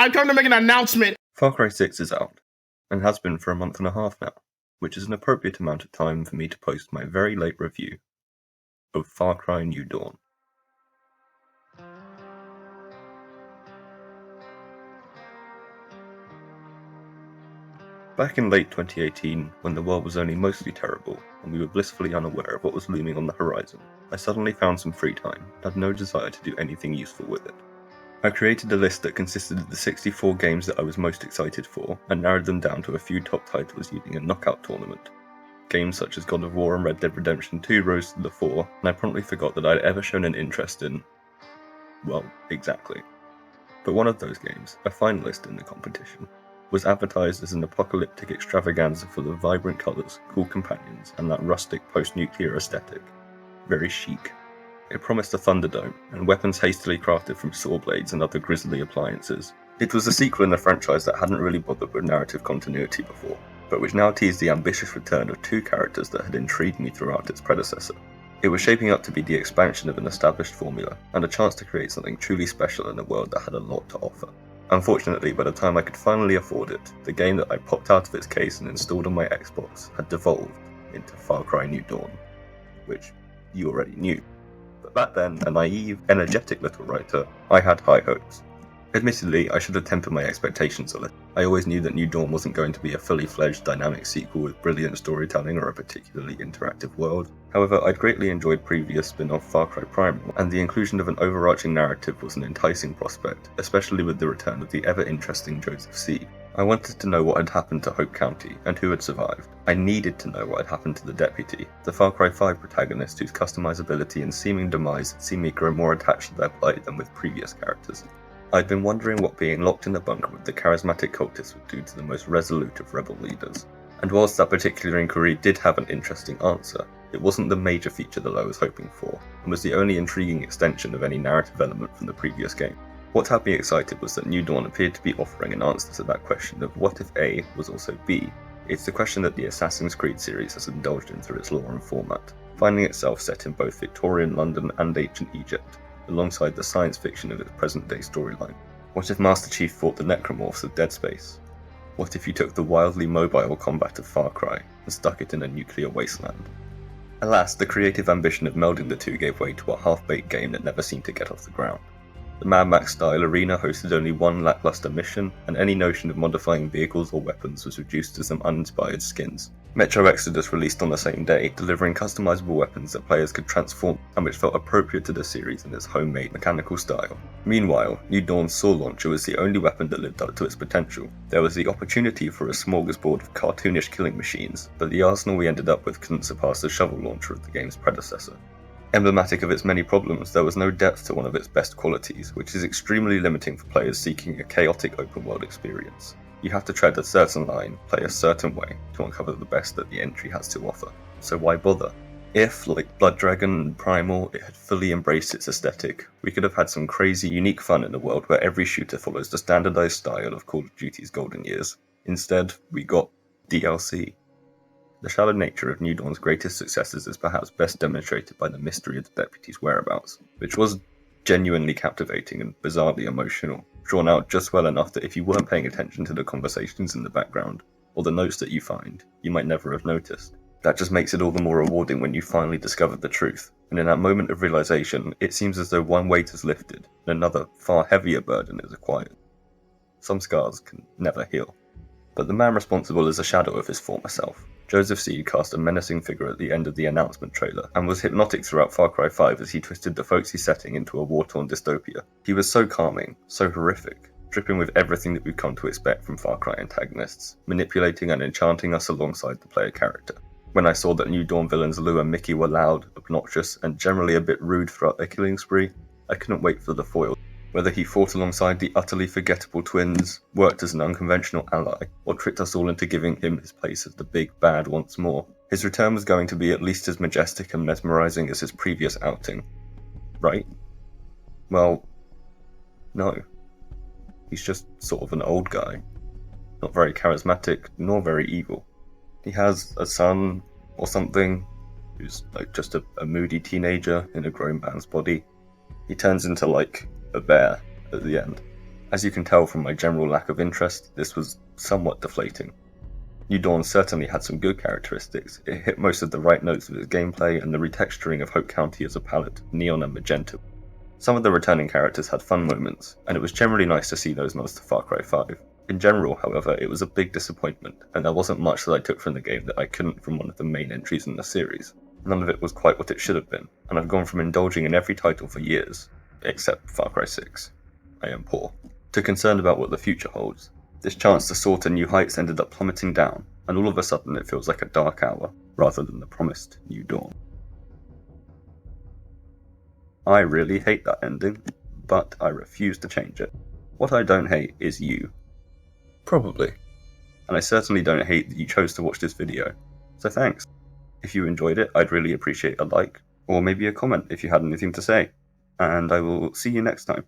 I've come to make an announcement. Far Cry 6 is out, and has been for a month and a half now, which is an appropriate amount of time for me to post my very late review of Far Cry New Dawn. Back in late 2018, when the world was only mostly terrible, and we were blissfully unaware of what was looming on the horizon, I suddenly found some free time and had no desire to do anything useful with it. I created a list that consisted of the 64 games that I was most excited for, and narrowed them down to a few top titles using a knockout tournament. Games such as God of War and Red Dead Redemption 2 rose to the fore, and I promptly forgot that I'd ever shown an interest in... well, exactly. But one of those games, a finalist in the competition, was advertised as an apocalyptic extravaganza full of vibrant colours, cool companions, and that rustic post-nuclear aesthetic. Very chic. It promised a Thunderdome, and weapons hastily crafted from saw blades and other grisly appliances. It was a sequel in a franchise that hadn't really bothered with narrative continuity before, but which now teased the ambitious return of two characters that had intrigued me throughout its predecessor. It was shaping up to be the expansion of an established formula, and a chance to create something truly special in a world that had a lot to offer. Unfortunately, by the time I could finally afford it, the game that I popped out of its case and installed on my Xbox had devolved into Far Cry New Dawn, which you already knew. But back then, a naive, energetic little writer, I had high hopes. Admittedly, I should have tempered my expectations a little. I always knew that New Dawn wasn't going to be a fully fledged dynamic sequel with brilliant storytelling or a particularly interactive world. However, I'd greatly enjoyed previous spin-off Far Cry Primal, and the inclusion of an overarching narrative was an enticing prospect, especially with the return of the ever-interesting Joseph Seed. I wanted to know what had happened to Hope County, and who had survived. I needed to know what had happened to the Deputy, the Far Cry 5 protagonist whose customizability and seeming demise had seen me grow more attached to their plight than with previous characters. I'd been wondering what being locked in a bunker with the charismatic cultist would do to the most resolute of rebel leaders. And whilst that particular inquiry did have an interesting answer, it wasn't the major feature that I was hoping for, and was the only intriguing extension of any narrative element from the previous game. What had me excited was that New Dawn appeared to be offering an answer to that question of what if A was also B. It's the question that the Assassin's Creed series has indulged in through its lore and format, finding itself set in both Victorian London and ancient Egypt, alongside the science fiction of its present-day storyline. What if Master Chief fought the necromorphs of Dead Space? What if you took the wildly mobile combat of Far Cry and stuck it in a nuclear wasteland? Alas, the creative ambition of melding the two gave way to a half-baked game that never seemed to get off the ground. The Mad Max-style arena hosted only one lackluster mission, and any notion of modifying vehicles or weapons was reduced to some uninspired skins. Metro Exodus released on the same day, delivering customizable weapons that players could transform and which felt appropriate to the series in its homemade mechanical style. Meanwhile, New Dawn's saw launcher was the only weapon that lived up to its potential. There was the opportunity for a smorgasbord of cartoonish killing machines, but the arsenal we ended up with couldn't surpass the shovel launcher of the game's predecessor. Emblematic of its many problems, there was no depth to one of its best qualities, which is extremely limiting for players seeking a chaotic open-world experience. You have to tread a certain line, play a certain way, to uncover the best that the entry has to offer. So why bother? If, like Blood Dragon and Primal, it had fully embraced its aesthetic, we could have had some crazy, unique fun in a world where every shooter follows the standardized style of Call of Duty's golden years. Instead, we got DLC. The shallow nature of New Dawn's greatest successes is perhaps best demonstrated by the mystery of the Deputy's whereabouts, which was genuinely captivating and bizarrely emotional, drawn out just well enough that if you weren't paying attention to the conversations in the background, or the notes that you find, you might never have noticed. That just makes it all the more rewarding when you finally discover the truth, and in that moment of realization, it seems as though one weight is lifted, and another, far heavier burden is acquired. Some scars can never heal. But the man responsible is a shadow of his former self. Joseph Seed cast a menacing figure at the end of the announcement trailer, and was hypnotic throughout Far Cry 5 as he twisted the folksy setting into a war-torn dystopia. He was so calming, so horrific, dripping with everything that we've come to expect from Far Cry antagonists, manipulating and enchanting us alongside the player character. When I saw that New Dawn villains Lou and Mickey were loud, obnoxious, and generally a bit rude throughout their killing spree, I couldn't wait for the foil. Whether he fought alongside the utterly forgettable twins, worked as an unconventional ally, or tricked us all into giving him his place as the big bad once more, his return was going to be at least as majestic and mesmerizing as his previous outing. Right? Well, no. He's just sort of an old guy. Not very charismatic, nor very evil. He has a son, or something, who's like just a moody teenager in a grown man's body. He turns into like a bear at the end. As you can tell from my general lack of interest, this was somewhat deflating. New Dawn certainly had some good characteristics. It hit most of the right notes with its gameplay, and the retexturing of Hope County as a palette, neon and magenta. Some of the returning characters had fun moments, and it was generally nice to see those nods to Far Cry 5. In general, however, it was a big disappointment, and there wasn't much that I took from the game that I couldn't from one of the main entries in the series. None of it was quite what it should have been, and I've gone from indulging in every title for years, except Far Cry 6. I am poor. To concerned about what the future holds. This chance to soar to new heights ended up plummeting down, and all of a sudden it feels like a dark hour, rather than the promised new dawn. I really hate that ending, but I refuse to change it. What I don't hate is you. Probably. And I certainly don't hate that you chose to watch this video, so thanks. If you enjoyed it, I'd really appreciate a like, or maybe a comment if you had anything to say, and I will see you next time.